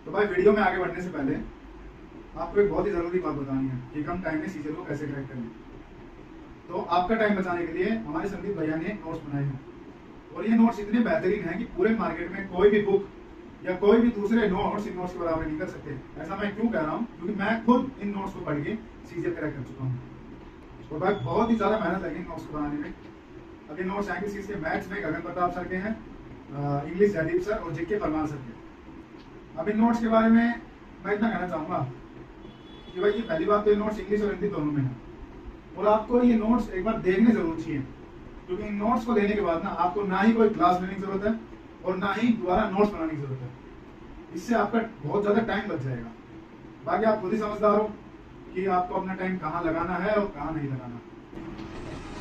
तो भाई वीडियो में आगे बढ़ने से पहले आपको एक बहुत ही ज़रूरी बात बतानी है कि कम टाइम में सीजन को कैसे क्रैक करें। तो आपका टाइम बचाने के लिए हमारे संदीप भैया ने नोट्स बनाए हैं और ये नोट्स इतने बेहतरीन हैं कि पूरे मार्केट में कोई भी बुक या कोई भी दूसरे नोट्स इन नोट्स के बराबर नहीं कर सकते। ऐसा मैं क्यों कह रहा हूँ? क्योंकि मैं खुद इन नोट्स को पढ़ के सीजन क्रैक कर चुका हूँ और भाई बहुत ही ज़्यादा मेहनत लगी इन नोट्स को बनाने में। अभी नोट्स आएंगे सीज के मैथ्स में गगन प्रताप सर के हैं, इंग्लिश जयदीप सर और जीके परमार सर के। अब इन नोट्स के बारे में मैं इतना कहना चाहूँगा कि भाई ये पहली बात तो ये नोट्स इंग्लिश और हिंदी दोनों में है और आपको ये नोट्स एक बार देखने जरूर चाहिए, क्योंकि इन नोट्स को लेने के बाद ना आपको ना ही कोई क्लास लेने की जरूरत है और ना ही दोबारा नोट्स बनाने की जरूरत है। इससे आपका बहुत ज़्यादा टाइम बच जाएगा। बाकी आप खुद ही समझदार हो कि आपको अपना टाइम कहाँ लगाना है और कहाँ नहीं लगाना।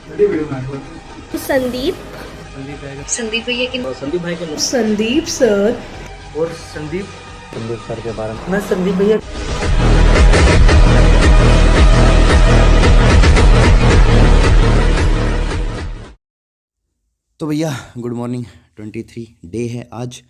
चलिए वीडियो में आगे। संदीप संदीप भैया की संदीप भाई के संदीप सर और संदीप सर के बारे में मैं संदीप भैया तो भैया गुड मॉर्निंग। 23 डे है आज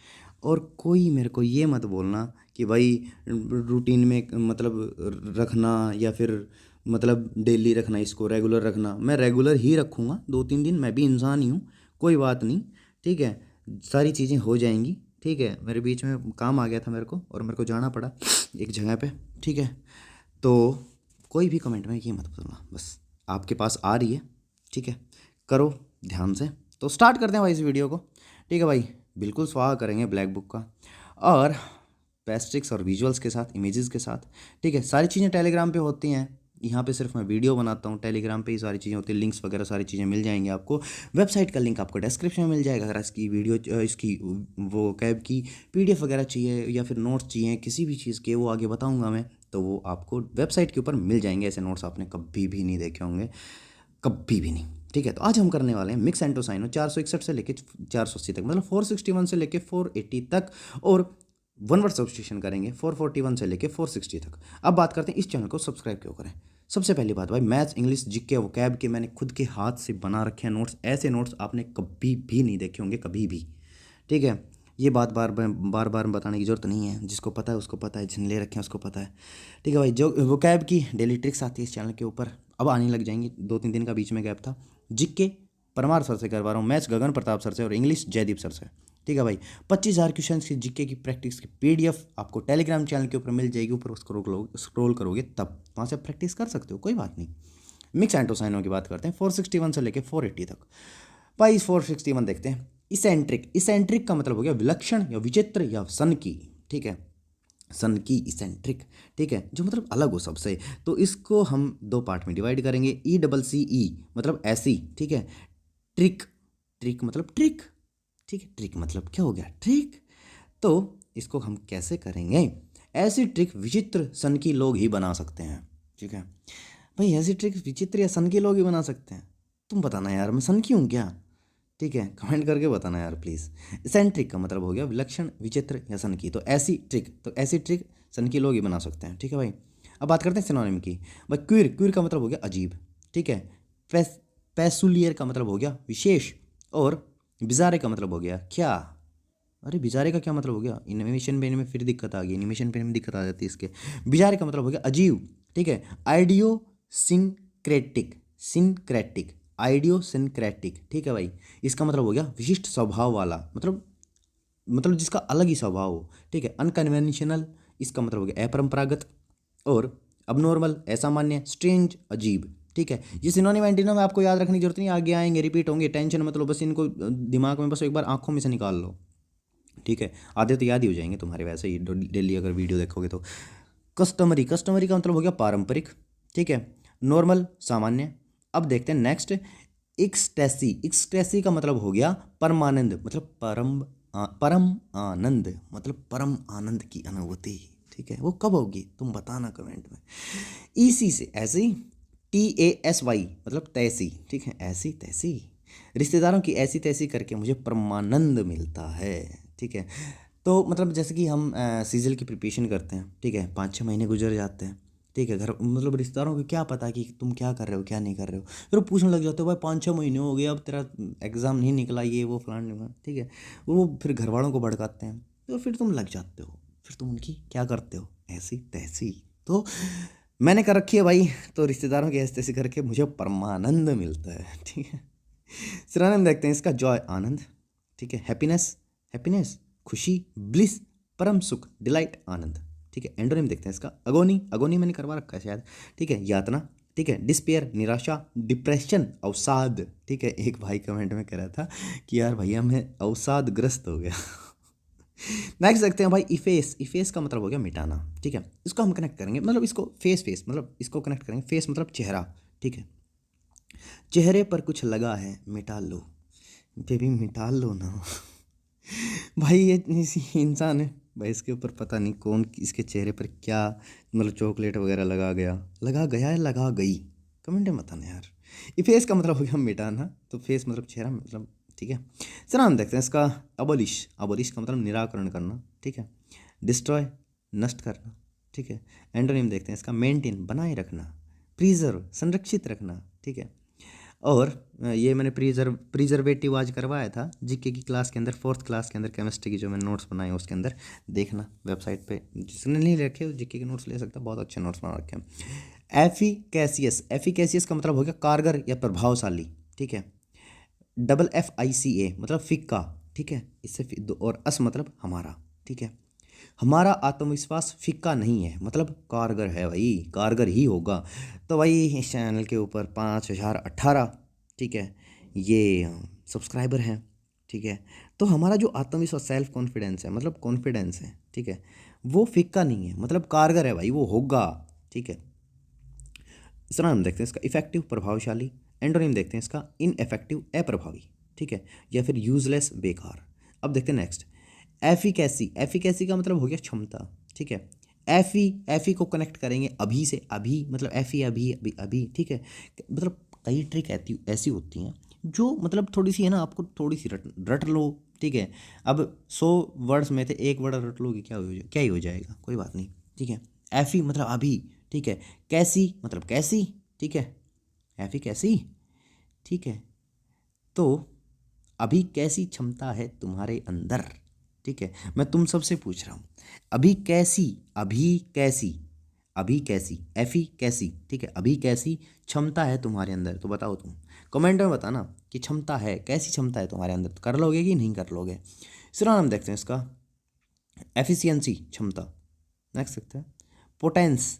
और कोई मेरे को ये मत बोलना कि भाई रूटीन में मतलब रखना या फिर मतलब डेली रखना, इसको रेगुलर रखना। मैं रेगुलर ही रखूँगा 2-3 दिन, मैं भी इंसान ही हूँ, कोई बात नहीं, ठीक है। सारी चीज़ें हो जाएंगी, ठीक है। मेरे बीच में काम आ गया था मेरे को और मेरे को जाना पड़ा एक जगह पे, ठीक है। तो कोई भी कमेंट में ये मत बोलना, बस आपके पास आ रही है, ठीक है, करो ध्यान से। तो स्टार्ट करते हैं भाई इस वीडियो को, ठीक है भाई। बिल्कुल स्वाहा करेंगे ब्लैक बुक का और पेस्ट्रिक्स और विजुअल्स के साथ, इमेजेस के साथ, ठीक है। सारी चीज़ें टेलीग्राम पे होती हैं, यहाँ पे सिर्फ मैं वीडियो बनाता हूँ। टेलीग्राम पे ही सारी चीज़ें होती हैं, लिंक्स वगैरह सारी चीज़ें मिल जाएंगी आपको। वेबसाइट का लिंक आपको डिस्क्रिप्शन में मिल जाएगा। अगर इसकी वीडियो इसकी वो कैब की PDF वगैरह चाहिए या फिर नोट्स चाहिए किसी भी चीज़ के, वो आगे बताऊँगा मैं, तो वो आपको वेबसाइट के ऊपर मिल जाएंगे। ऐसे नोट्स आपने कभी भी नहीं देखे होंगे, कभी भी नहीं, ठीक है। तो आज हम करने वाले हैं मिक्स एंटोसाइनो 461 से लेके 480 तक, मतलब 461 से लेके 480 तक, और वन वर्ड सब्स्टिट्यूशन करेंगे 441 से लेके 460 तक। अब बात करते हैं इस चैनल को सब्सक्राइब क्यों करें। सबसे पहली बात भाई, मैथ्स, इंग्लिश, जीके, वोकैब के मैंने खुद के हाथ से बना रखे हैं नोट्स। ऐसे नोट्स आपने कभी भी नहीं देखे होंगे, कभी भी, ठीक है। ये बात बार बार बताने की जरूरत नहीं है, जिसको पता है उसको पता है, जिन ले रखे हैं उसको पता है, ठीक है भाई। जो वोकैब की डेली ट्रिक्स आती है इस चैनल के ऊपर, अब आने लग जाएंगी। 2-3 दिन का बीच में गैप था। जीके परमार सर से करवा रहा हूँ, मैथ्स गगन प्रताप सर से और इंग्लिश जयदीप सर से, ठीक है भाई। 25,000 क्वेश्चन की जीके की प्रैक्टिस की PDF आपको टेलीग्राम चैनल के ऊपर मिल जाएगी। ऊपर स्क्रॉल करोगे तब वहाँ से प्रैक्टिस कर सकते हो, कोई बात नहीं। मिक्स एंटोसाइनो की बात करते हैं 461 से लेकर 480 तक। भाई 461 देखते हैं। इसेंट्रिक का मतलब हो गया विलक्षण या विचित्र या सनकी, ठीक है। सनकी, इसेंट्रिक, ठीक है, जो मतलब अलग हो सबसे। तो इसको हम 2 पार्ट में डिवाइड करेंगे। ECCE मतलब ऐसी, ठीक है। ट्रिक मतलब ट्रिक, ठीक है। ट्रिक मतलब क्या हो गया? ट्रिक। तो इसको हम कैसे करेंगे? ऐसी ट्रिक विचित्र सनकी लोग ही बना सकते हैं, ठीक है भाई। ऐसी ट्रिक विचित्र या सनकी लोग ही बना सकते हैं। तुम बताना यार, मैं सनकी हूँ क्या? ठीक है, कमेंट करके बताना यार प्लीज़। इसेंट्रिक का मतलब हो गया विलक्षण, विचित्र या सनकी। तो ऐसी ट्रिक सनकी लोग ही बना सकते हैं, ठीक है भाई। अब बात करते हैं सिनोनिम की। भाई क्विर का मतलब हो गया अजीब, ठीक है। पेसुलियर का मतलब हो गया विशेष और बिजारे का मतलब हो गया क्या? अरे बिजारे का क्या मतलब हो गया? एनिमेशन पेन में फिर दिक्कत आ गई, एनिमेशन पेन में दिक्कत आ जाती है इसके। बिजारे का मतलब हो गया अजीब, ठीक है। आइडियोसिंक्रेटिक, ठीक है भाई। इसका मतलब हो गया विशिष्ट स्वभाव वाला, मतलब जिसका अलग ही स्वभाव हो, ठीक है। अनकन्वेंशनल, इसका मतलब हो गया अपरंपरागत। और अबनॉर्मल, असामान्य, स्ट्रेंज, अजीब, ठीक है। ये सिनोनिम एंटीनोम आपको याद रखने की जरूरत नहीं, आगे आएंगे, रिपीट होंगे, टेंशन मत लो, बस इनको दिमाग में बस एक बार आंखों में से निकाल लो, ठीक है। आधे तो याद ही हो जाएंगे तुम्हारे, वैसे ही डेली अगर वीडियो देखोगे तो। कस्टमरी का मतलब हो गया पारंपरिक, ठीक है। नॉर्मल, सामान्य। अब देखते हैं नेक्स्ट, एक्सटेसी का मतलब हो गया परमानंद, मतलब परम आनंद, मतलब परम आनंद की अनुभूति, ठीक है। वो कब होगी तुम बताना कमेंट में। इसी से ऐसे ही TASY मतलब तैसी, ठीक है। ऐसी तैसी, रिश्तेदारों की ऐसी तैसी करके मुझे परमानंद मिलता है, ठीक है। तो मतलब जैसे कि हम सीजल की प्रिपरेशन करते हैं, ठीक है। 5-6 महीने गुजर जाते हैं, ठीक है। घर मतलब रिश्तेदारों को क्या पता कि तुम क्या कर रहे हो क्या नहीं कर रहे हो, फिर वो पूछने लग जाते हो भाई 5-6 महीने हो गए, अब तेरा एग्ज़ाम नहीं निकला, ये वो फलान, ठीक है। वो फिर घर वालों को भड़काते हैं, तो फिर तुम लग जाते हो, फिर तुम उनकी क्या करते हो, ऐसी तैसी। तो मैंने कर रखी है भाई, तो रिश्तेदारों की ऐसी तैसी करके मुझे परमानंद मिलता है, ठीक है। सिनोनिम देखते हैं इसका, जॉय आनंद, ठीक है। हैप्पीनेस, हैप्पीनेस खुशी, ब्लिस परम सुख, डिलाइट आनंद, ठीक है। एंडोनिम देखते हैं इसका, अगोनी, अगोनी मैंने करवा रखा है शायद, ठीक है। यातना, ठीक है। डिस्पेयर निराशा, डिप्रेशन अवसाद, ठीक है। एक भाई कमेंट में कह रहा था कि यार भैया मैं अवसादग्रस्त हो गया। नेक्स्ट देखते हैं भाई, इफेस, इफेस का मतलब हो गया मिटाना, ठीक है। इसको हम कनेक्ट करेंगे, मतलब इसको फेस, फेस मतलब इसको कनेक्ट करेंगे, फेस मतलब चेहरा, ठीक है। चेहरे पर कुछ लगा है मिटा लो, बेबी मिटा लो ना। भाई ये इंसान है भाई, इसके ऊपर पता नहीं कौन इसके चेहरे पर क्या मतलब चॉकलेट वगैरह लगा गया, लगा गया है लगा गई, कमेंट में बताना यार। ये फेस का मतलब हो गया मिटाना, तो फेस मतलब चेहरा मतलब, ठीक है। सर हम देखते हैं इसका, अबोलिश, अबोलिश का मतलब निराकरण करना, ठीक है। डिस्ट्रॉय नष्ट करना, ठीक है। एंटोनिम देखते हैं इसका, मेंटेन बनाए रखना, प्रिजर्व संरक्षित रखना, ठीक है। और ये मैंने प्रिजर्वेटिव आज करवाया था जीके की क्लास के अंदर, 4th क्लास के अंदर केमिस्ट्री की जो मैंने नोट्स बनाए उसके अंदर, देखना वेबसाइट पे, जिसने नहीं रखे वो जीके के नोट्स ले सकता, बहुत अच्छे नोट्स बना रखे हैं। एफिकेसियस, एफिकेसियस का मतलब हो गया कारगर या प्रभावशाली, ठीक है। FFICA मतलब फिक्का, ठीक है। इससे और अस मतलब हमारा, ठीक है। हमारा आत्मविश्वास फिक्का नहीं है, मतलब कारगर है भाई, कारगर ही होगा। तो भाई इस चैनल के ऊपर 5018, ठीक है, ये सब्सक्राइबर हैं, ठीक है। तो हमारा जो आत्मविश्वास, सेल्फ कॉन्फिडेंस है, मतलब कॉन्फिडेंस है, ठीक है, वो फिक्का नहीं है, मतलब कारगर है भाई, वो होगा, ठीक है। इसका नाम देखते हैं इसका, इफेक्टिव प्रभावशाली। एंटोनिम देखते हैं इसका, इनएफेक्टिव अप्रभावी, ठीक है, या फिर यूजलेस बेकार। अब देखते हैं नेक्स्ट, एफिकेसी, एफिकेसी का मतलब हो गया क्षमता, ठीक है। एफी को कनेक्ट करेंगे अभी से, अभी मतलब एफी अभी अभी अभी, ठीक है। मतलब कई ट्रिक ऐसी होती हैं जो मतलब थोड़ी सी है ना, आपको थोड़ी सी रट लो, ठीक है। अब 100 वर्ड्स में थे, एक वर्ड रट लोगे क्या ही हो जाएगा, कोई बात नहीं, ठीक है। एफी मतलब अभी, ठीक है। कैसी मतलब कैसी, ठीक है। एफी कैसी, ठीक है। तो अभी कैसी क्षमता है तुम्हारे अंदर, ठीक है। मैं तुम सबसे पूछ रहा हूँ, अभी कैसी, अभी कैसी, अभी कैसी, एफी कैसी, ठीक है। अभी कैसी क्षमता है तुम्हारे अंदर, तो बताओ तुम कमेंट में बताना कि क्षमता है, कैसी क्षमता है तुम्हारे अंदर, तो कर लोगे कि नहीं कर लोगे। सिनोनिम देखते हैं इसका, एफिशिएंसी क्षमता। नेक्स्ट देखते हैं, पोटेंस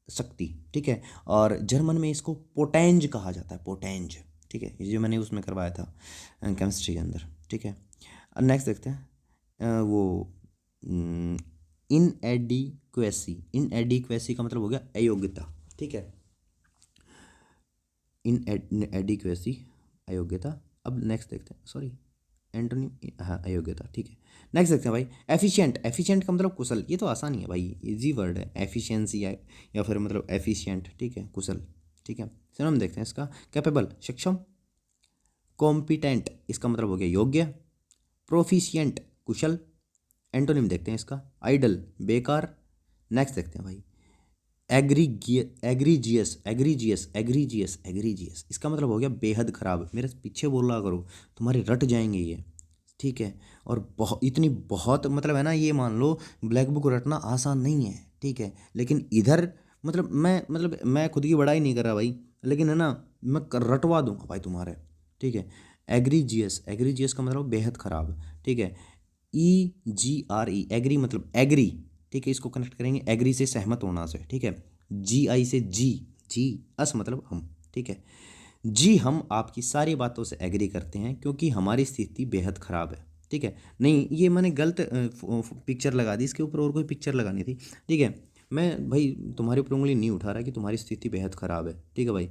शक्ति, ठीक है। और जर्मन में इसको पोटेंज कहा जाता है, पोटेंज, ठीक है। ये जो मैंने उसमें करवाया था केमिस्ट्री के अंदर, ठीक है। नेक्स्ट देखते हैं वो इनएडिक्वेसी, इनएडिक्वेसी का मतलब हो गया अयोग्यता, ठीक है। इनएडिक्वेसी अयोग्यता। अब नेक्स्ट देखते हैं, सॉरी एंटोनिम, हाँ अयोग्यता, ठीक है। नेक्स्ट देखते हैं भाई, एफिशिएंट, एफिशिएंट का मतलब कुशल, ये तो आसान ही है भाई, इजी वर्ड है, एफिशिएंसी या फिर मतलब एफिशिएंट, ठीक है, कुशल, ठीक है। चलो हम देखते हैं इसका, कैपेबल सक्षम, कॉम्पिटेंट इसका मतलब हो गया योग्य, प्रोफिशिएंट कुशल। एंटोनिम देखते हैं इसका, आइडल बेकार। नेक्स्ट देखते हैं भाई, एग्रीजियस, एग्रीजियस, एग्रीजियस, एग्रीजियस इसका मतलब हो गया बेहद खराब। मेरे पीछे बोल रहा करो, तुम्हारे रट जाएंगे ये, ठीक है। और बहुत मतलब है ना, ये मान लो ब्लैक बुक रटना आसान नहीं है, ठीक है। लेकिन इधर मतलब मैं खुद की बड़ाई नहीं कर रहा भाई, लेकिन है ना मैं रटवा दूंगा भाई तुम्हारे, ठीक है। एग्रीजियस, एग्रीजियस का मतलब बेहद खराब, ठीक है। EGRE एग्री मतलब एग्री, ठीक है। इसको कनेक्ट करेंगे एग्री से सहमत होना से, ठीक है। GI से जी अस मतलब हम, ठीक है। जी हम आपकी सारी बातों से एग्री करते हैं क्योंकि हमारी स्थिति बेहद ख़राब है, ठीक है। नहीं ये मैंने गलत पिक्चर लगा दी, इसके ऊपर और कोई पिक्चर लगानी थी, ठीक है। मैं भाई तुम्हारे ऊपर उंगली नहीं उठा रहा कि तुम्हारी स्थिति बेहद ख़राब है, ठीक है भाई।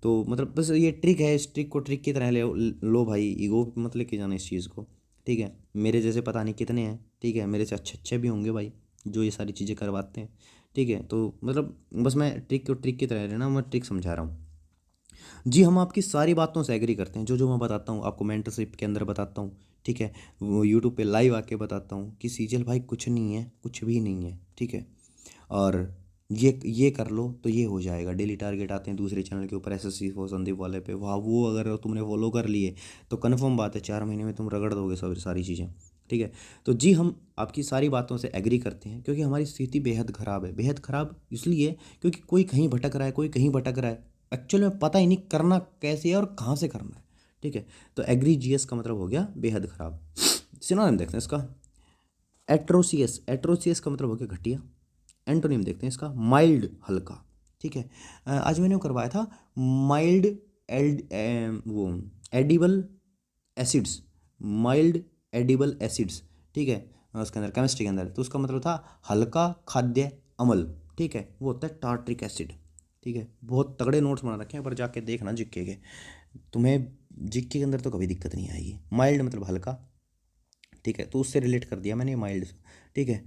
तो मतलब बस ये ट्रिक है, इस ट्रिक को ट्रिक की तरह लो भाई, ईगो मत लेके जाना इस चीज़ को, ठीक है। मेरे जैसे पता नहीं कितने हैं, ठीक है, मेरे से अच्छे भी होंगे भाई जो ये सारी चीज़ें करवाते हैं, ठीक है। तो मतलब बस मैं ट्रिक को ट्रिक की तरह रहना, मैं ट्रिक समझा रहा हूँ। जी हम आपकी सारी बातों से एग्री करते हैं, जो मैं बताता हूँ आपको मेंटरशिप के अंदर बताता हूँ, ठीक है। वो यूट्यूब पे लाइव आके बताता हूँ कि सीजल भाई कुछ नहीं है, कुछ भी नहीं है, ठीक है। और ये कर लो तो ये हो जाएगा। डेली टारगेट आते हैं दूसरे चैनल के ऊपर, SSC फॉर संदीप वाले पे, वहाँ वो अगर तुमने फॉलो कर लिए तो कन्फर्म बात है 4 महीने में तुम रगड़ दोगे सब सारी चीज़ें, ठीक है। तो जी हम आपकी सारी बातों से एग्री करते हैं, क्योंकि हमारी स्थिति बेहद ख़राब है। बेहद ख़राब इसलिए क्योंकि कोई कहीं भटक रहा है, कोई कहीं भटक रहा है, एक्चुअल में पता ही नहीं करना कैसे है और कहाँ से करना है, ठीक है। तो एग्री जीएस का मतलब हो गया बेहद ख़राब। सिनोनिम देखते हैं इसका, एट्रोसियस। एट्रोसियस का मतलब हो गया घटिया। एंटोनिम देखते हैं इसका, माइल्ड हल्का, ठीक है। आज मैंने वो करवाया था माइल्ड वो edible acids, mild edible acids, ठीक है, उसके अंदर केमिस्ट्री के अंदर। तो उसका मतलब था हल्का खाद्य अम्ल, ठीक है, वो होता है टार्ट्रिक एसिड, ठीक है। बहुत तगड़े नोट्स बना रखे हैं, पर जाके देखना जिक्के के, तुम्हें जिक्के के अंदर तो कभी दिक्कत नहीं आएगी। माइल्ड मतलब हल्का, ठीक है, तो उससे रिलेट कर दिया मैंने माइल्ड, ठीक है।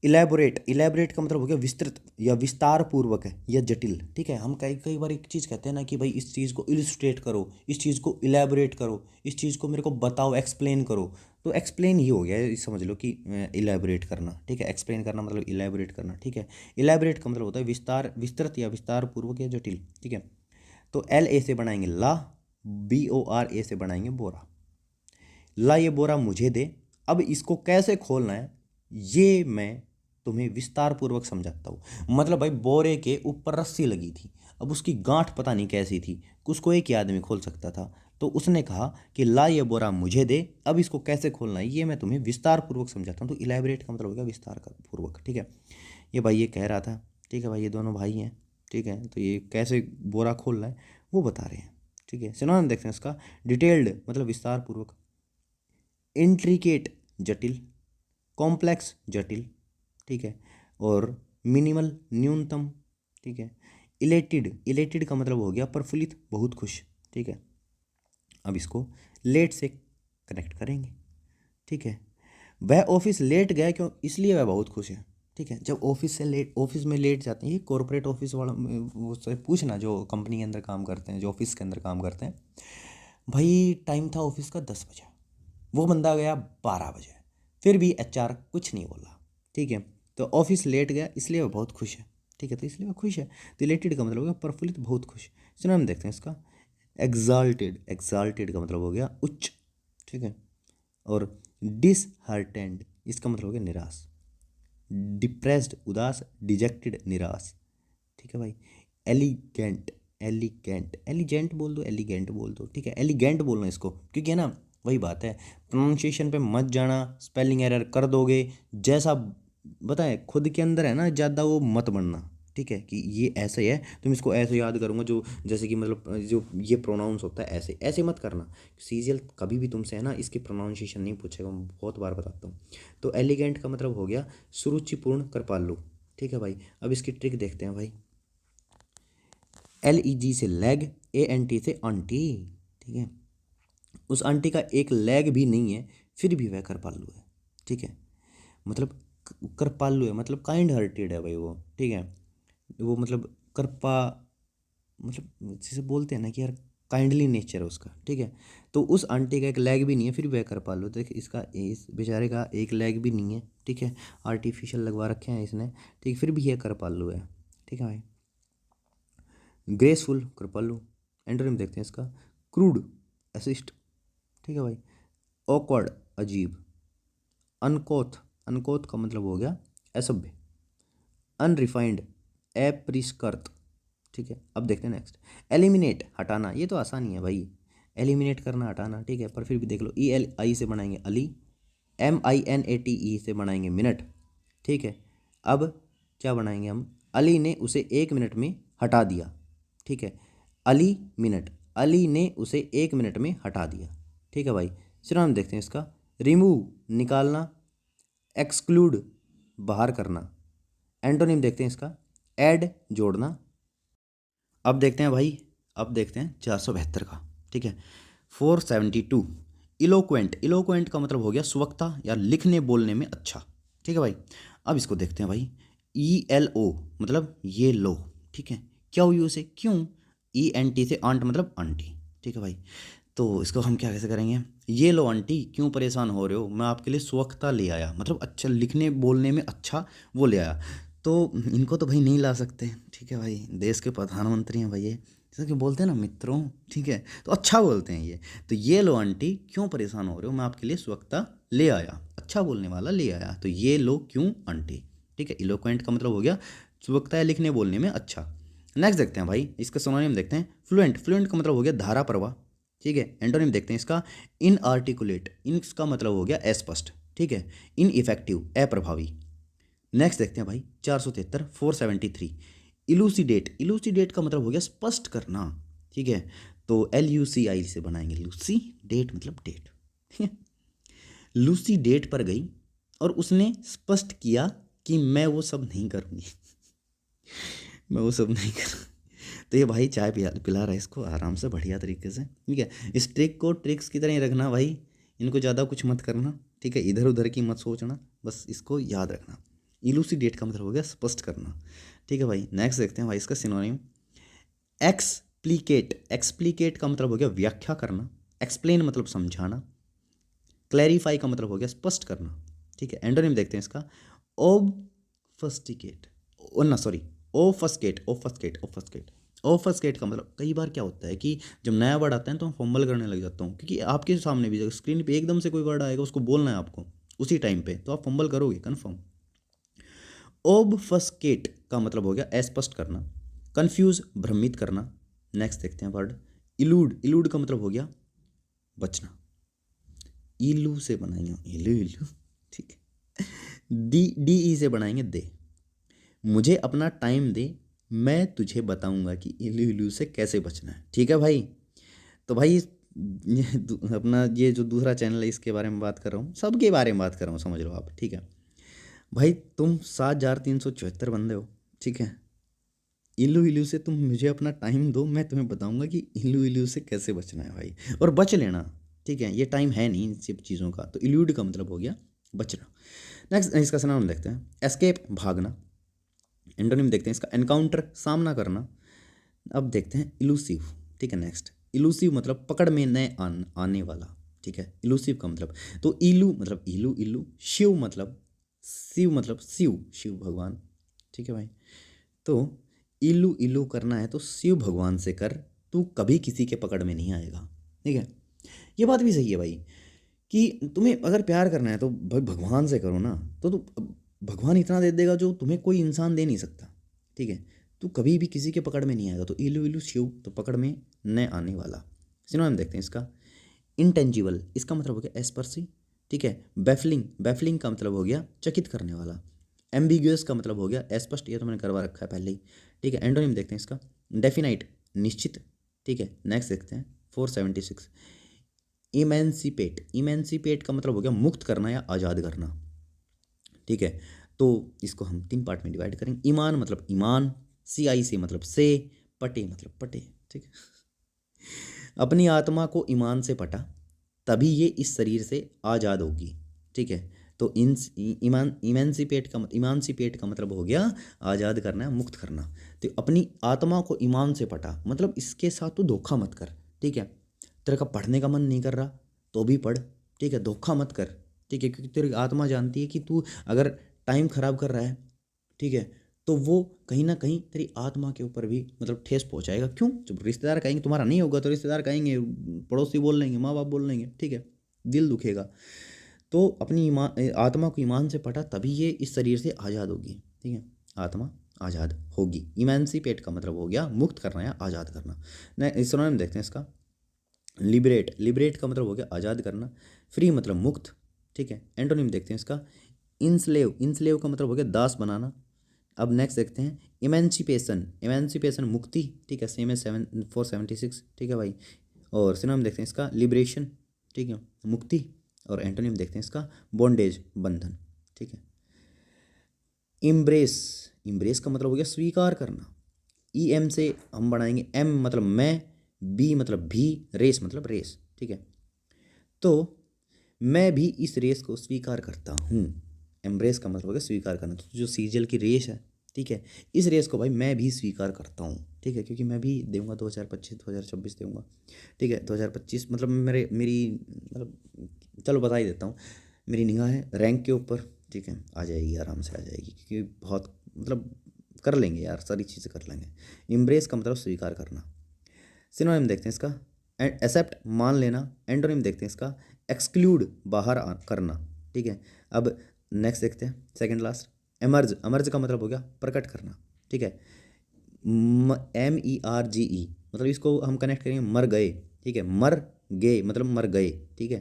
इलेबोरेट, इलेबोरेट का मतलब हो गया विस्तृत या विस्तार पूर्वक है या जटिल, ठीक है। हम कई कई बार एक चीज़ कहते हैं ना कि भाई इस चीज़ को इलिस्ट्रेट करो, इस चीज़ को इलेबोरेट करो, इस चीज़ को मेरे को बताओ, एक्सप्लेन करो। तो एक्सप्लेन ही हो गया, ये समझ लो कि इलेबोरेट करना, ठीक है। एक्सप्लेन करना मतलब इलेबोरेट करना, ठीक है। इलेबोरेट का मतलब होता है विस्तार, विस्तृत या विस्तार पूर्वक या जटिल, ठीक है। तो LA से बनाएंगे ला, BORA से बनाएंगे बोरा। ला ये बोरा मुझे दे, अब इसको कैसे खोलना है ये मैं तुम्हें विस्तार पूर्वक समझाता हूँ। मतलब भाई बोरे के ऊपर रस्सी लगी थी, अब उसकी गांठ पता नहीं कैसी थी, उसको एक ही आदमी खोल सकता था। तो उसने कहा कि ला ये बोरा मुझे दे, अब इसको कैसे खोलना है ये मैं तुम्हें विस्तार पूर्वक समझाता हूँ। तो इलेबोरेट का मतलब हो गया विस्तार पूर्वक, ठीक है। ये भाई ये कह रहा था, ठीक है भाई, ये दोनों भाई हैं, ठीक है, तो ये कैसे बोरा खोलना है वो बता रहे हैं, ठीक है। सिनोनिम देखते हैं इसका, डिटेल्ड मतलब विस्तार पूर्वक, इंट्रिकेट जटिल, कॉम्प्लेक्स जटिल, ठीक है, और मिनिमल न्यूनतम, ठीक है। इलेटेड, इलेटेड का मतलब हो गया प्रफुल्लित, बहुत खुश, ठीक है। अब इसको लेट से कनेक्ट करेंगे, ठीक है। वह ऑफिस लेट गया क्यों, इसलिए वह बहुत खुश है, ठीक है। जब ऑफिस से लेट, ऑफिस में लेट जाते हैं, ये कॉर्पोरेट ऑफिस वाला वो से पूछना जो कंपनी के अंदर काम करते हैं, जो ऑफिस के अंदर काम करते हैं, भाई टाइम था ऑफिस का 10 बजे, वो बंदा गया 12 बजे, फिर भी HR कुछ नहीं बोला, ठीक है। तो ऑफिस लेट गया इसलिए वो बहुत खुश है, ठीक है, तो इसलिए वो खुश है। तो इलेटेड का मतलब हो गया प्रफुल्लित, बहुत खुश। चलो हम देखते हैं इसका, एग्जाल्टेड, एग्जाल्टेड का मतलब हो गया उच्च, ठीक है। और डिसहार्टेंड, इसका मतलब हो गया निराश। डिप्रेस्ड उदास, डिजेक्टेड निराश, ठीक है भाई। एलिगेंट, एलिगेंट, एलिजेंट बोल दो, एलिगेंट बोल दो, ठीक है। एलिगेंट बोलना इसको, क्योंकि है ना वही बात है, प्रोनाउंसिएशन पे मत जाना, स्पेलिंग एरर कर दोगे, जैसा बताए खुद के अंदर है ना ज़्यादा वो मत बनना, ठीक है, कि ये ऐसे है तुम इसको ऐसे याद करूँगा, जो जैसे कि मतलब जो ये प्रोनाउंस होता है ऐसे ऐसे मत करना। सीरियल कभी भी तुमसे है ना इसकी प्रोनाउंसिएशन नहीं पूछेगा, मैं बहुत बार बताता हूँ। तो एलिगेंट का मतलब हो गया सुरुचिपूर्ण, कृपालु, ठीक है भाई। अब इसकी ट्रिक देखते हैं भाई, LEG से लेग, ANT से आंटी, ठीक है। उस आंटी का एक लेग भी नहीं है फिर भी वह कृपालु है, ठीक है। मतलब कृपालु है मतलब काइंड हार्टेड है भाई वो, ठीक है। वो मतलब कृपा, मतलब जैसे बोलते हैं ना कि यार काइंडली नेचर है उसका, ठीक है। तो उस आंटी का एक लेग भी नहीं है फिर वह कृपालु, देख इसका, इस बेचारे का एक लेग भी नहीं है, ठीक है, आर्टिफिशियल लगवा रखे हैं इसने, ठीक, फिर भी यह कृपालु है, ठीक है भाई। ग्रेसफुल, कृपालु। एंटोनिम देखते हैं इसका, क्रूड, असिस्ट, ठीक है भाई। ऑकवर्ड, अजीब। अनकोथ, अनकोथ का मतलब हो गया असभ्य। अनरिफाइंड, अपरिष्कृत, ठीक है। अब देखते हैं नेक्स्ट, एलिमिनेट, हटाना, ये तो आसान ही है भाई, एलिमिनेट करना, हटाना, ठीक है। पर फिर भी देख लो, ELI से बनाएंगे अली, MINATE से बनाएंगे मिनट, ठीक है। अब क्या बनाएंगे हम, अली ने उसे 1 मिनट में हटा दिया, ठीक है। अली मिनट, अली ने उसे 1 मिनट में हटा दिया, ठीक है भाई। फिर हम देखते हैं इसका, रिमूव, निकालना, एक्सक्लूड, बाहर करना। एंटोनिम देखते हैं इसका, ऐड, जोड़ना। अब देखते हैं भाई, अब देखते हैं 472 का, ठीक है। 472, इलोक्वेंट, इलोक्वेंट का मतलब हो गया सुवक्ता या लिखने बोलने में अच्छा, ठीक है भाई। अब इसको देखते हैं भाई, ELO मतलब ये लो, ठीक है। क्या हुई उसे, क्यों, ENT से आंट मतलब आंटी, ठीक है भाई। तो इसको हम क्या कैसे करेंगे, ये लो आंटी क्यों परेशान हो रहे हो, मैं आपके लिए सुवक्ता ले आया, मतलब अच्छा लिखने बोलने में अच्छा वो ले आया। तो इनको तो भाई नहीं ला सकते, ठीक है भाई, देश के प्रधानमंत्री हैं भाई ये, जैसे कि बोलते हैं ना मित्रों, ठीक है, तो अच्छा बोलते हैं ये। तो ये लो आंटी क्यों परेशान हो रहे हो, मैं आपके लिए स्वच्छता ले आया, अच्छा बोलने वाला ले आया, तो ये लो क्यों आंटी, ठीक है। इलोक्वेंट का मतलब हो गया स्वच्छता है लिखने बोलने में अच्छा। नेक्स्ट देखते हैं भाई, इसका सिनोनिम देखते हैं। फ्लुएंट, फ्लुएंट का मतलब हो गया धारा प्रवाह, ठीक है। एंटोनिम देखते हैं इसका। इनआर्टिकुलेट, इसका मतलब हो गया अस्पष्ट, ठीक है। इनइफेक्टिव, अप्रभावी। नेक्स्ट देखते हैं भाई 473 473 इलूसीडेट, इलूसीडेट का मतलब हो गया स्पष्ट करना, ठीक है। तो LUCI से बनाएंगे, लूसी डेट मतलब डेट, ठीक है। लूसी डेट पर गई और उसने स्पष्ट किया कि मैं वो सब नहीं करूँगी मैं वो सब नहीं कर। तो ये भाई चाय पिला रहा है इसको आराम से बढ़िया तरीके से, ठीक है। इस ट्रिक को ट्रिक्स की तरह ही रखना भाई, इनको ज़्यादा कुछ मत करना, ठीक है। इधर उधर की मत सोचना, बस इसको याद रखना। इलूसीडेट का मतलब हो गया स्पष्ट करना, ठीक है भाई। नेक्स्ट देखते हैं भाई इसका सिनोनिम। एक्सप्लिकेट, एक्सप्लिकेट का मतलब हो गया व्याख्या करना। एक्सप्लेन मतलब समझाना। क्लैरिफाई का मतलब हो गया स्पष्ट करना, ठीक है। एंटोनिम देखते हैं इसका। ओबफस्टिकेट, ओ ना सॉरी, ओफस्केट, ओफस्केट, ओफस्केट। ओफस्केट का मतलब कई बार क्या होता है कि जब नया वर्ड आता है तो हम फंबल करने लग जाता हूँ, क्योंकि आपके सामने भी स्क्रीन पे एकदम से कोई वर्ड आएगा उसको बोलना है आपको उसी टाइम पे, तो आप फंबल करोगे कन्फर्म। ओबफस्केट का मतलब हो गया अस्पष्ट करना। कंफ्यूज, भ्रमित करना। नेक्स्ट देखते हैं वर्ड इलूड, इलूड का मतलब हो गया बचना। इलू से बनाएंगे इलू, इलू, ठीक है। DE से बनाएंगे दे। मुझे अपना टाइम दे, मैं तुझे बताऊंगा कि इलू इलू से कैसे बचना है, ठीक है भाई। तो भाई अपना ये जो दूसरा चैनल है इसके बारे में बात कर रहा हूँ, सबके बारे में बात कर रहा हूँ, समझ लो आप, ठीक है भाई। तुम 7,374 बंदे हो, ठीक है। इल्लू इल्लू से तुम मुझे अपना टाइम दो, मैं तुम्हें बताऊंगा कि इल्लू इल्लू से कैसे बचना है भाई, और बच लेना, ठीक है। ये टाइम है नहीं इन सब चीज़ों का, तो इल्यूड का मतलब हो गया बचना। नेक्स्ट इसका सिनोनिम देखते हैं। एस्केप, भागना। एंटोनिम देखते हैं इसका। एनकाउंटर, सामना करना। अब देखते हैं इलूसिव, ठीक है। नेक्स्ट इलूसिव मतलब पकड़ में न आने वाला, ठीक है। इलूसिव का मतलब, तो इलू मतलब इलू इलू, शिव मतलब शिव, शिव भगवान, ठीक है भाई। तो इल्लू इल्लू करना है तो शिव भगवान से कर, तू कभी किसी के पकड़ में नहीं आएगा, ठीक है। ये बात भी सही है भाई कि तुम्हें अगर प्यार करना है तो भाई भगवान से करो ना, तो भगवान इतना दे देगा जो तुम्हें कोई इंसान दे नहीं सकता, ठीक है। तू कभी भी किसी के पकड़ में नहीं आएगा, तो इल्लू इल्लू शिव, तो पकड़ में न आने वाला। सिनोनिम देखते हैं इसका। इंटेंजिबल, इसका मतलब हो गया स्पर्शी, ठीक है। बैफलिंग, बैफलिंग का मतलब हो गया चकित करने वाला। एम्बिग्यूअस का मतलब हो गया अस्पष्ट, ये तो मैंने करवा रखा है पहले ही, ठीक है। एंटोनिम देखते हैं इसका। डेफिनाइट, निश्चित, ठीक है। नेक्स्ट देखते हैं 476 इमेंसिपेट, इमेंसिपेट का मतलब हो गया मुक्त करना या आज़ाद करना, ठीक है। तो इसको हम 3 पार्ट में डिवाइड करेंगे। ईमान मतलब ईमान, CI मतलब से, पटे मतलब पटे, ठीक है। अपनी आत्मा को ईमान से पटा, तभी ये इस शरीर से आज़ाद होगी, ठीक है। तो इमानसिपेट का मतलब हो गया आज़ाद करना है, मुक्त करना। तो अपनी आत्मा को ईमान से पटा मतलब इसके साथ तो धोखा मत कर, ठीक है। तेरे का पढ़ने का मन नहीं कर रहा तो भी पढ़, ठीक है, धोखा मत कर, ठीक है। क्योंकि तेरी आत्मा जानती है कि तू अगर टाइम खराब कर रहा है, ठीक है, तो वो कहीं ना कहीं तेरी आत्मा के ऊपर भी मतलब ठेस पहुंचाएगा। क्यों? जब रिश्तेदार कहेंगे तुम्हारा नहीं होगा तो रिश्तेदार कहेंगे, पड़ोसी बोल लेंगे, माँ बाप बोल लेंगे, ठीक है, दिल दुखेगा। तो अपनी ईमान आत्मा को ईमान से पटा, तभी ये इस शरीर से आज़ाद होगी, ठीक है। आत्मा आज़ाद होगी। इमेंसिपेट का मतलब हो गया मुक्त करना या आज़ाद करना। इस सिनोनिम देखते हैं इसका। लिबरेट, लिबरेट का मतलब हो गया आज़ाद करना। फ्री मतलब मुक्त, ठीक है। एंटोनिम देखते हैं इसका। इंस्लेव, इंस्लेव का मतलब हो गया दास बनाना। अब नेक्स्ट देखते हैं इमेंसिपेशन, इमेंसिपेशन मुक्ति, ठीक है, सेम है 476, ठीक है भाई। और सिनोनिम देखते हैं इसका लिबरेशन, ठीक है, मुक्ति। और एंटोनिम देखते हैं इसका बॉन्डेज, बंधन, ठीक है। इम्ब्रेस, इम्ब्रेस का मतलब हो गया स्वीकार करना। EM से हम बढ़ाएंगे M मतलब मैं, B मतलब भी, रेस मतलब रेस, ठीक है। तो मैं भी इस रेस को स्वीकार करता हूँ। एम्ब्रेस का मतलब हो गया स्वीकार करना। तो जो सीजल की रेस है, ठीक है, इस रेस को भाई मैं भी स्वीकार करता हूँ, ठीक है, क्योंकि मैं भी दूंगा 2025 2026 दूंगा, ठीक है। 2025 मतलब मेरी मतलब चलो बता ही देता हूँ, मेरी निगाह है रैंक के ऊपर, ठीक है, आ जाएगी, आराम से आ जाएगी, क्योंकि बहुत मतलब कर लेंगे यार, सारी चीज़ें कर लेंगे। इम्ब्रेस का मतलब स्वीकार करना। सिनोनिम देखते हैं इसका, एक्सेप्ट मान लेना। एंटोनिम देखते हैं इसका, एक्सक्लूड बाहर करना। ठीक है, अब नेक्स्ट देखते हैं सेकंड लास्ट, एमर्ज। एमर्ज का मतलब हो गया प्रकट करना। ठीक है, MERGE मतलब इसको हम कनेक्ट करेंगे मर गए। ठीक है, मर गए मतलब मर गए। ठीक है,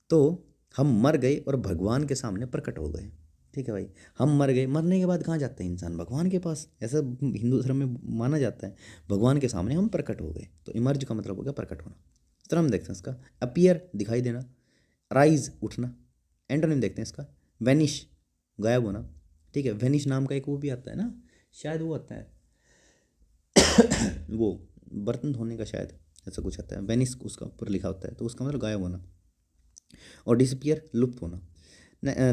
तो हम मर गए और भगवान के सामने प्रकट हो गए। ठीक है भाई, हम मर गए, मरने के बाद कहाँ जाते हैं इंसान? भगवान के पास, ऐसा हिंदू धर्म में माना जाता है। भगवान के सामने हम प्रकट हो गए, तो इमर्ज का मतलब हो गया प्रकट होना। इस तरह हम देखते हैं इसका, अपीयर दिखाई देना, राइज उठना। एंटोनिम देखते हैं इसका, वेनिश गायब होना। ठीक है, वेनिश नाम का एक वो भी आता है ना, शायद वो आता है वो बर्तन धोने का, शायद ऐसा कुछ आता है, वेनिस उसका ऊपर लिखा होता है, तो उसका मतलब गायब होना। और डिसपियर लुप्त होना।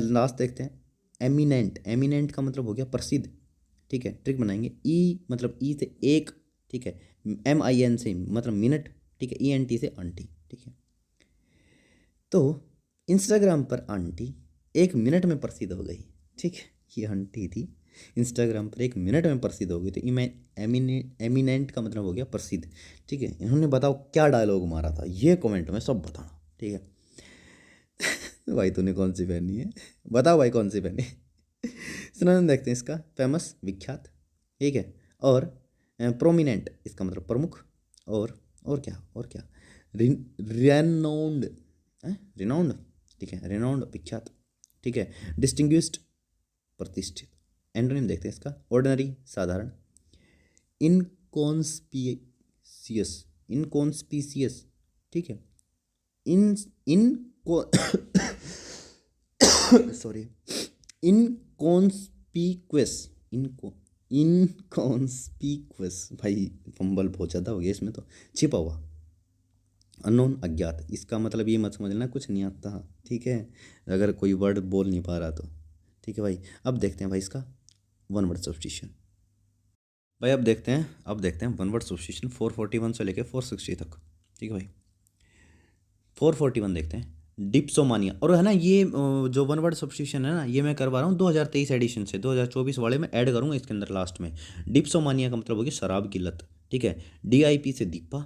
लास्ट देखते हैं एमिनेंट। एमिनेंट का मतलब हो गया प्रसिद्ध। ठीक है, ट्रिक बनाएंगे, ई मतलब ई से एक। ठीक है, MIN से मतलब मिनट। ठीक है, ENT से आंटी। ठीक है, तो इंस्टाग्राम पर आंटी 1 मिनट में प्रसिद्ध हो गई। ठीक है, ये आंटी थी, इंस्टाग्राम पर 1 मिनट में प्रसिद्ध हो गई। तो एमिनेंट का मतलब हो गया प्रसिद्ध। ठीक है, इन्होंने बताओ क्या डायलॉग मारा था, ये कमेंट में सब बताना। ठीक है भाई तूने कौन सी पहनी है, बताओ भाई कौन सी पहनी है। सिनोनिम देखते हैं इसका, फेमस विख्यात। ठीक है, और प्रोमिनेंट इसका मतलब प्रमुख। और क्या रेनाउंड, रिनाउंड। ठीक है, रिनाउंड विख्यात। ठीक है, डिस्टिंग्विश्ड प्रतिष्ठित। एंटोनिम देखते हैं इसका, ऑर्डिनरी साधारण, इनकॉन्स्पिशियस। ठीक है, सॉरी इनकॉन्स्पिक्वस भाई फंबल बहुत ज़्यादा हो गया इसमें, तो छिपा हुआ। अननोन अज्ञात, इसका मतलब ये मत समझना कुछ नहीं आता। ठीक है, अगर कोई वर्ड बोल नहीं पा रहा तो। ठीक है भाई, अब देखते हैं भाई इसका वन वर्ड सब्स्टिट्यूशन। भाई अब देखते हैं वन वर्ड सब्स्टिट्यूशन 441 से लेके 460 तक। ठीक है भाई, 441 देखते हैं, डिप्सोमानिया। और है ना ये जो वन वर्ड सब्स्टिट्यूशन है ना, ये मैं करवा रहा हूँ 2023 एडिशन से, 2024 वाले में ऐड करूँगा इसके अंदर लास्ट में। डिप्सोमानिया का मतलब होगी शराब की लत। ठीक है, DIP से दीपा,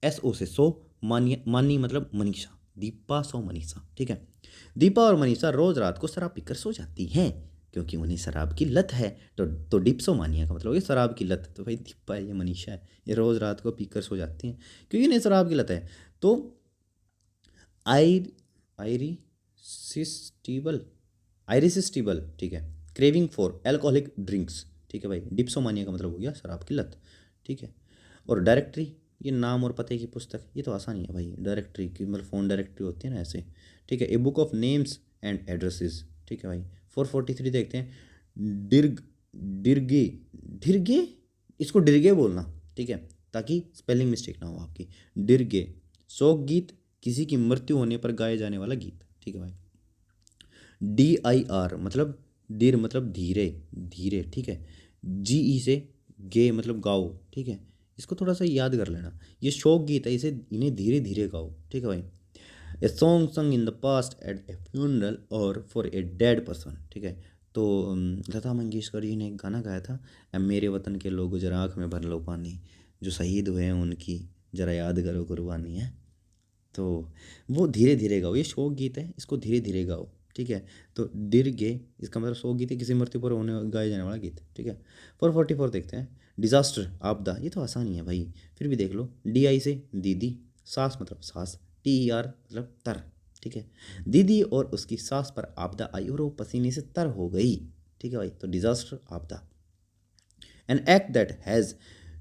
SO से सो, मानी मतलब मनीषा, दीपा सो मनीषा। ठीक है, दीपा और मनीषा रोज रात को शराब पीकर सो जाती हैं क्योंकि उन्हें शराब की लत है। तो डिप्सोमानिया का मतलब होगी शराब की लत। तो भाई दीपा है, ये मनीषा है, ये रोज रात को पीकर सो जाती हैं क्योंकि इन्हें शराब की लत है। तो आयरिसिस्टिबल। ठीक है, क्रेविंग फॉर एल्कोहलिक ड्रिंक्स। ठीक है भाई, डिप्सोमानिया का मतलब हो गया शराब की लत। ठीक है, और डायरेक्टरी, ये नाम और पते की पुस्तक, ये तो आसान ही है भाई, डायरेक्टरी की मतलब फ़ोन डायरेक्टरी होती है ना ऐसे। ठीक है, a book of names and addresses. ठीक है भाई, 443 देखते हैं, डिरगे डिरगे इसको डिरगे बोलना। ठीक है, ताकि स्पेलिंग मिस्टेक ना हो आपकी। डिरगे शोक गीत, किसी की मृत्यु होने पर गाए जाने वाला गीत। ठीक है भाई, DIR मतलब डिर मतलब धीरे धीरे। ठीक है, GE से गे मतलब गाओ। ठीक है, इसको थोड़ा सा याद कर लेना, ये शोक गीत है, इन्हें धीरे धीरे गाओ। ठीक है भाई, a song sung in the past at a funeral और फॉर ए डेड पर्सन। ठीक है, तो लता मंगेशकर जी ने एक गाना गाया था, अब मेरे वतन के लोगों जरा आँख में भर लो पानी, जो शहीद हुए हैं उनकी जरा याद करो कुर्बानी है। तो वो धीरे धीरे गाओ, ये शोक गीत है, इसको धीरे धीरे गाओ। ठीक है, तो डिरगे इसका मतलब शोक गीत है, किसी मृत्यु पर होने गाया जाने वाला गीत। ठीक है, 444 देखते हैं, डिजास्टर आपदा, ये तो आसान ही है भाई, फिर भी देख लो। DI से दीदी, सास मतलब सास, TER मतलब तर। ठीक है, दीदी और उसकी सास पर आपदा आई और वो पसीने से तर हो गई। ठीक है भाई, तो डिजास्टर आपदा, an act that has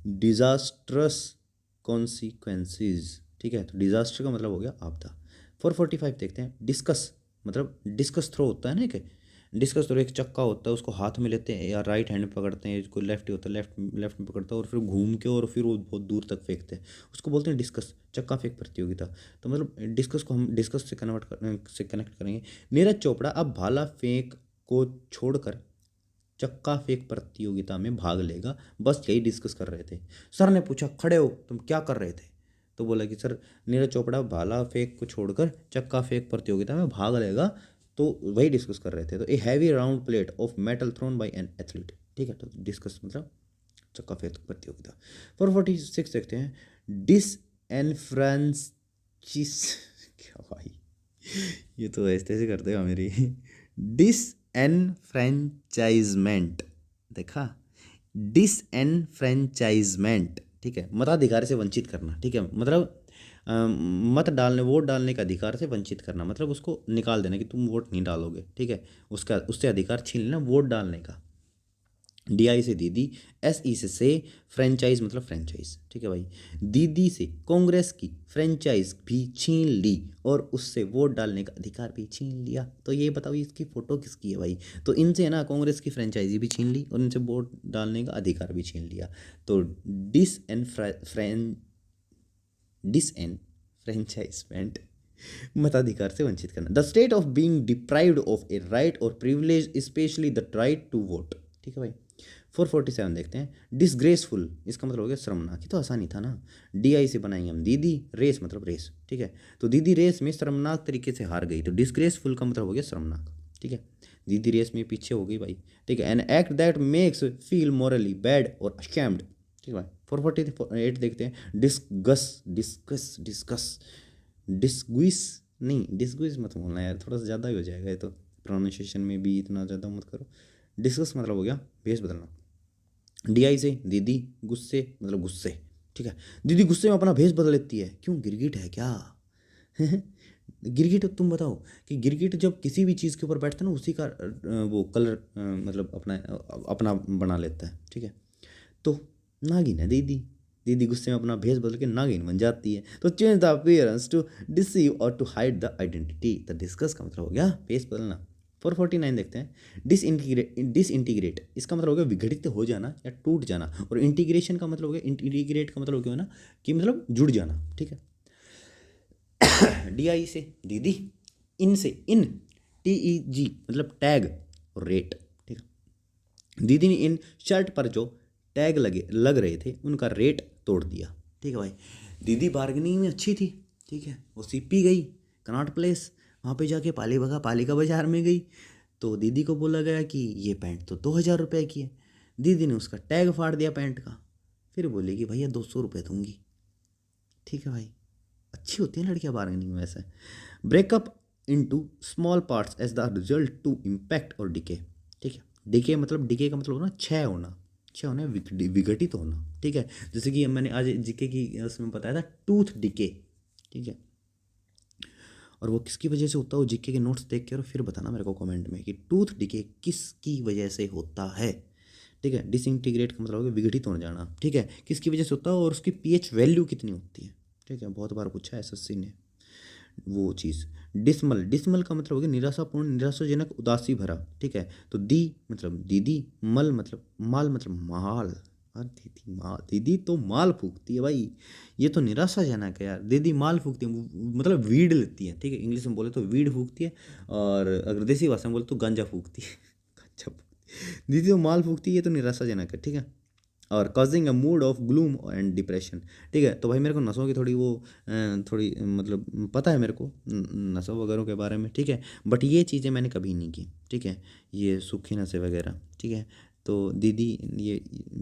disastrous consequences. ठीक है, तो डिजास्टर का मतलब हो गया आपदा। 445 देखते हैं, डिस्कस मतलब डिस्कस थ्रो होता है ना, कि डिस्कस थ्रो एक चक्का होता है, उसको हाथ में लेते हैं या राइट हैंड में पकड़ते हैं, कोई लेफ्ट होता है लेफ्ट में पकड़ता है और फिर घूम के और फिर वो बहुत दूर तक फेंकते हैं, उसको बोलते हैं डिस्कस, चक्का फेंक प्रतियोगिता। तो मतलब डिस्कस को हम डिस्कस से कनेक्ट करेंगे। नीरज चोपड़ा अब भाला फेंक को छोड़कर चक्का फेंक प्रतियोगिता में भाग लेगा, बस यही डिस्कस कर रहे थे। सर ने पूछा खड़े हो तुम क्या कर रहे थे, तो बोला कि सर नीरज चोपड़ा भाला फेंक को छोड़कर चक्का फेंक प्रतियोगिता में भाग लेगा, तो वही डिस्कस कर रहे थे। तो a heavy round plate of metal thrown by an athlete. ठीक है, तो डिस्कस मतलब सकाफत प्रतियोगिता। 446 देखते हैं, डिसएनफ्रांचिस क्या भाई, ये तो ऐसे ऐसे करते हो मेरी। डिसएनफ्रेंचाइजमेंट, देखा, डिसएनफ्रेंचाइजमेंट, ठीक है, मताधिकार से वंचित करना, ठीक है, मतलब मत डालने, वोट डालने का अधिकार से वंचित करना, मतलब उसको निकाल देना कि तुम वोट नहीं डालोगे, ठीक है, उसका उससे अधिकार छीन लेना वोट डालने का। DI से दीदी, SE से फ्रेंचाइज मतलब फ्रेंचाइज, ठीक है भाई। दीदी से कांग्रेस की फ्रेंचाइज भी छीन ली और उससे वोट डालने का अधिकार भी छीन लिया। तो ये बताओ इसकी फ़ोटो किसकी है भाई? तो इनसे है ना कांग्रेस की फ्रेंचाइजी भी छीन ली और इनसे वोट डालने का अधिकार भी छीन लिया। तो डिसएनफ्रेंचाइजमेंट, मताधिकार से वंचित करना। The state of being deprived of a right और privilege, especially the right to vote, ठीक है भाई। 447 देखते हैं, डिसग्रेसफुल, इसका मतलब हो गया शर्मनाक। ये तो आसानी था ना। DI से बनाएंगे हम दीदी, रेस मतलब रेस, ठीक है। तो दीदी रेस में शर्मनाक तरीके से हार गई, तो डिसग्रेसफुल का मतलब हो गया शर्मनाक, ठीक है। दीदी रेस में पीछे हो गई भाई, ठीक है। An act that makes feel morally bad और अशैम्ड, ठीक है भाई। 448 देखते हैं, डिस्गस डिस्कस डिस्कस डिस्ग्विस, नहीं डिस्ग्विस मत बोलना यार, थोड़ा सा ज़्यादा ही हो जाएगा ये तो, प्रोनाउंसिएशन में भी इतना ज़्यादा मत करो। डिस्कस मतलब हो गया भेष बदलना। DI से दीदी, गुस्से मतलब गुस्से, ठीक है। दीदी गुस्से में अपना भेष बदल लेती है, क्यों, गिरगिट है क्या? गिरगिट, तुम बताओ कि गिरगिट जब किसी भी चीज़ के ऊपर बैठता है ना उसी का वो कलर मतलब अपना अपना बना लेता है, ठीक है। तो नागिन है दीदी, दीदी गुस्से में अपना भेष बदल के नागिन बन जाती है। तो change the appearance to deceive और टू हाइड द आइडेंटिटी। तो डिस्कस का मतलब हो गया भेष बदलना। 449 देखते हैं, डिसइंटीग्रेट, इसका मतलब हो गया विघटित हो जाना या टूट जाना, और इंटीग्रेशन का मतलब हो गया, इंटीग्रेट का मतलब हो गया ना कि मतलब जुड़ जाना, ठीक है। DI से दीदी, इन से इन, TEG मतलब टैग और रेट, ठीक है। दीदी ने इन शर्ट पर जो टैग लग रहे थे उनका रेट तोड़ दिया, ठीक है भाई। दीदी बार्गेनिंग में अच्छी थी, ठीक है, वो CP गई कनॉट प्लेस, वहाँ पे जाके पालिका बाजार में गई, तो दीदी को बोला गया कि ये पैंट तो 2000 रुपये की है। दीदी ने उसका टैग फाड़ दिया पैंट का, फिर बोली कि भैया 200 रुपये दूंगी, ठीक है भाई। अच्छी होती है लड़कियाँ बार्गेनिंग में वैसे। Break up into small parts as the result to impact और डिके, ठीक है। डिके मतलब, डिके का मतलब होना क्षय होना, क्षय होना विघटित होना, ठीक है। जैसे कि मैंने आज जीके की उसमें बताया था टूथ डिके, ठीक है। और वो किसकी वजह से होता है, वो जीके के नोट्स देख के और फिर बताना मेरे को कमेंट में कि टूथ डिके किसकी वजह से होता है, ठीक है। डिसइंटीग्रेट का मतलब होगा विघटित हो जाना, ठीक है, किसकी वजह से होता है और उसकी pH वैल्यू कितनी होती है, ठीक है, बहुत बार पूछा है SSC ने वो चीज़। डिसमल का मतलब हो गया निराशापूर्ण, निराशाजनक, उदासी भरा, ठीक है। तो दी मतलब दीदी, मल मतलब माल मतलब माल, दीदी माल, दीदी तो माल फूकती है भाई, ये तो निराशाजनक है यार। दीदी माल फूकती है मतलब वीड लेती है, ठीक है, इंग्लिश में बोले तो वीड फूकती है, और अगर देसी भाषा में बोले तो गांजा फूकती है। गांजा दीदी तो माल फूकती है, ये तो निराशाजनक है, ठीक है। और causing a mood off gloom and depression, ठीक है। तो भाई मेरे को नसों की थोड़ी वो थोड़ी मतलब पता है मेरे को नसों वगैरह के बारे में, ठीक है, बट ये चीज़ें मैंने कभी नहीं की, ठीक है, ये सूखी नसें वगैरह, ठीक है। तो दीदी ये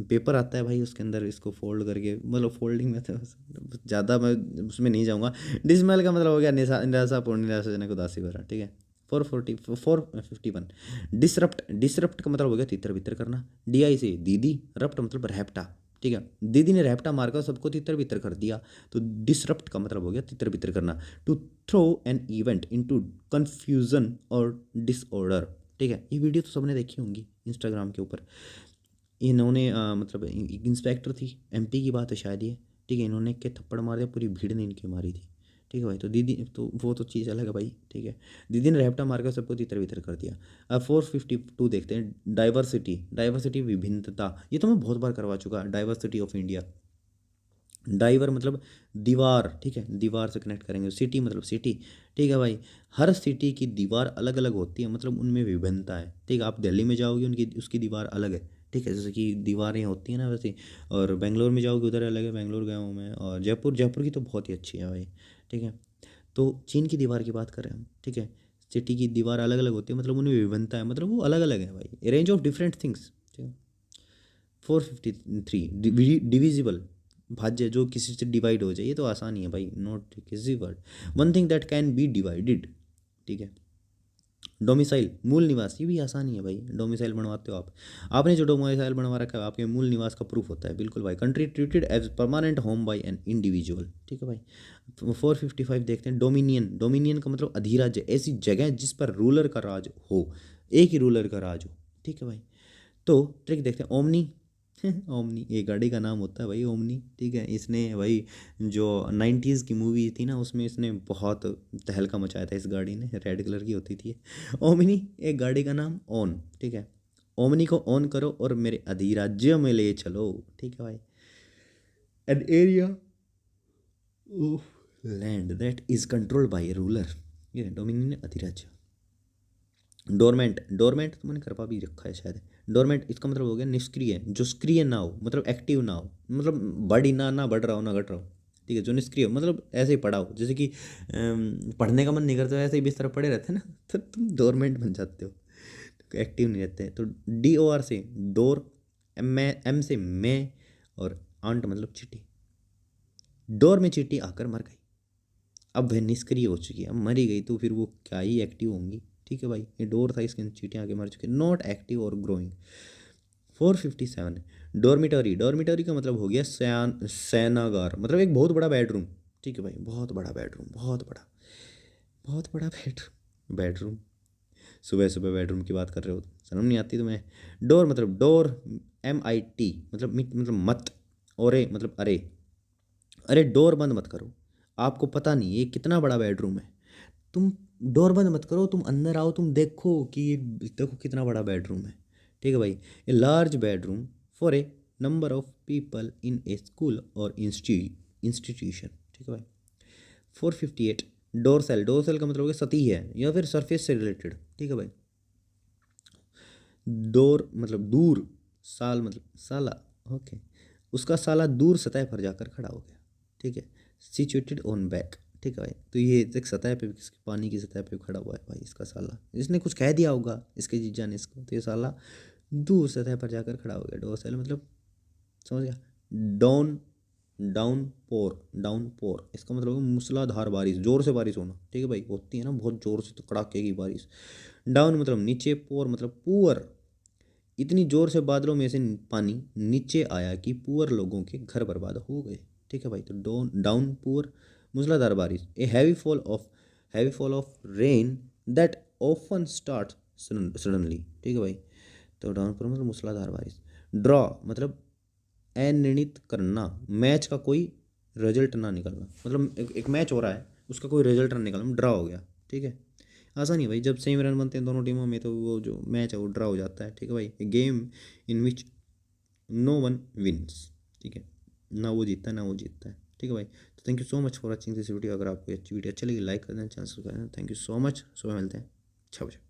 पेपर आता है भाई, उसके अंदर इसको फोल्ड करके, मतलब फोल्डिंग में तो ज़्यादा मैं उसमें नहीं जाऊँगा। डिसमेल का मतलब हो गया निराशापूर्ण, निराशाजनक, उदासी भरा, ठीक है। 451 डिसरप्ट का मतलब हो गया तितर बितर करना। DI से दीदी, रप्ट मतलब रैप्टा, ठीक है। दीदी ने रैप्टा मारकर सबको तितर बितर कर दिया, तो डिसरप्ट का मतलब हो गया तितर बितर करना। To throw an event into confusion और डिसऑर्डर, ठीक है। ये वीडियो तो सबने देखी होंगी इंस्टाग्राम के ऊपर। इन्होंने मतलब इंस्पेक्टर थी, MP की बात है शायद ये, ठीक है। इन्होंने के थप्पड़ मार दिया, पूरी भीड़ ने इनकी मारी थी, ठीक है भाई। तो दीदी तो वो तो चीज़ अलग है भाई, ठीक है। दीदी ने रैप्टा मारकर सबको तितर बितर कर दिया। अब 452 देखते हैं, डाइवर्सिटी विभिन्नता, ये तो मैं बहुत बार करवा चुका, डाइवर्सिटी ऑफ इंडिया। डाइवर मतलब दीवार, ठीक है, दीवार से कनेक्ट करेंगे। सिटी मतलब सिटी, ठीक है भाई। हर सिटी की दीवार अलग अलग होती है, मतलब उनमें विभिन्नता है, ठीक है। आप दिल्ली में जाओगे उनकी उसकी दीवार अलग है, ठीक है, जैसे कि दीवारें होती हैं ना वैसे। और बेंगलोर में जाओगे उधर अलग है, बेंगलोर गया हूँ मैं। और जयपुर की तो बहुत ही अच्छी है भाई, ठीक है। तो चीन की दीवार की बात करें हम, ठीक है, सिटी की दीवार अलग अलग होती है, मतलब उनमें विभिन्नता है, मतलब वो अलग अलग है भाई, रेंज ऑफ डिफरेंट थिंग्स, ठीक है। 453 डिविजिबल, भाज्य जो किसी से डिवाइड हो जाए, ये तो आसान ही है भाई, नॉट किसी word. One thing that can be divided, ठीक है। डोमिसाइल, मूल निवास, ये भी आसानी है भाई, डोमिसाइल बनवाते हो आप, आपने जो डोमिसाइल बनवा रखा है आपके मूल निवास का प्रूफ होता है, बिल्कुल भाई। Country treated as permanent home by an individual, ठीक है भाई। 455 देखते हैं, डोमिनियन, डोमिनियन का मतलब अधिराज्य, ऐसी जगह जिस पर रूलर का राज हो, एक ही रूलर का राज हो, ठीक है भाई। तो ट्रिक देखते हैं, ओमनी ओमनी एक गाड़ी का नाम होता है भाई, ओमनी, ठीक है। इसने भाई जो 90s की मूवी थी ना, उसमें इसने बहुत तहलका मचाया था, इस गाड़ी ने, रेड कलर की होती थी। ओमनी एक गाड़ी का नाम, ऑन, ठीक है। ओमनी को ऑन करो और मेरे अधिराज्य में ले चलो, ठीक है भाई। An area land that is controlled by A ruler, ये डोमिनियन अधिराज्य। डोरमेंट, डोरमेंट तुमने करवा भी रखा है शायद। डोरमेंट इसका मतलब हो गया निष्क्रिय, जो सक्रिय ना हो, मतलब एक्टिव ना हो, मतलब बढ़ी ना बढ़ रहा हो ना घट रहा हो, ठीक है। जो निष्क्रिय मतलब ऐसे ही पड़ा हो, जैसे कि पढ़ने का मन नहीं करता, ऐसे ही बिस्तर पड़े रहते हैं ना, तो तुम डोरमेंट बन जाते हो, तो एक्टिव नहीं रहते। तो DOR से डोर, M से मैं, और आंट मतलब चींटी। डोर में चींटी आकर मर गई, अब वह निष्क्रिय हो चुकी है, अब मरी गई तो फिर वो क्या ही एक्टिव होंगी, ठीक है भाई। ये डोर था, इसके चींटियाँ आगे मर चुकी, नॉट एक्टिव और ग्रोइंग। 457 डॉर्मिटरी, डॉर्मिटरी का मतलब हो गया सैनागार, मतलब एक बहुत बड़ा बेडरूम, ठीक है भाई, बहुत बड़ा बेडरूम, बहुत बड़ा बेडरूम, बेडरूम। सुबह सुबह बेडरूम की बात कर रहे हो, शर्म नहीं आती तुम्हें। डोर मतलब डोर, MIT मतलब मत, और मतलब अरे, अरे डोर बंद मत करो, आपको पता नहीं ये कितना बड़ा बेडरूम है, तुम डोर बंद मत करो, तुम अंदर आओ, तुम देखो कि ये देखो कितना बड़ा बेडरूम है, ठीक है भाई। A large bedroom for a number of people in A school और इंस्टीट्यूशन, ठीक है भाई। 458 डोर सेल, डोर सेल का मतलब हो गया सतही है या फिर सरफेस से रिलेटेड, ठीक है भाई। डोर मतलब दूर, साल मतलब साला, ओके, उसका साला दूर सतह पर जाकर खड़ा हो गया, ठीक है। सिचुएटेड ऑन बैक, ठीक है भाई। तो ये एक सतह पे, पानी की सतह पे खड़ा हुआ है भाई इसका साला, इसने कुछ कह दिया होगा इसके जीजा ने इसको, तो ये साला दूर सतह पर जाकर खड़ा हो गया। डोर सेल मतलब समझ गया। डाउन, डाउन पोर इसका मतलब है मूसलाधार बारिश, जोर से बारिश होना, ठीक है भाई, होती है ना बहुत जोर से, तो कड़ाके की बारिश। डाउन मतलब नीचे, पोर मतलब पुअर, इतनी जोर से बादलों में से पानी नीचे आया कि पुअर लोगों के घर बर्बाद हो गए, ठीक है भाई। तो डाउन पुअर मूसलाधार बारिश। A heavy fall of rain that often start suddenly, ठीक है भाई। तो डाउन पुअर मतलब मूसलाधार बारिश। ड्रॉ मतलब अनिर्णित करना, मैच का कोई रिजल्ट ना निकलना, मतलब एक मैच हो रहा है, उसका कोई रिजल्ट ना निकलना, ड्रा हो गया, ठीक है। आसानी है भाई, जब सेम रन बनते हैं दोनों टीमों में तो वो जो मैच है वो ड्रा हो जाता है, ठीक है भाई। Game in which no one wins, ठीक है, ना वो जीतता है ना वो जीतता है, ठीक है भाई। तो thank you so much for watching this video. अगर आपको अच्छी वीडियो अच्छी लगी लाइक कर देना, चैनल सब्सक्राइब करना। थैंक यू सो मच, सुबह मिलते हैं 6 बजे।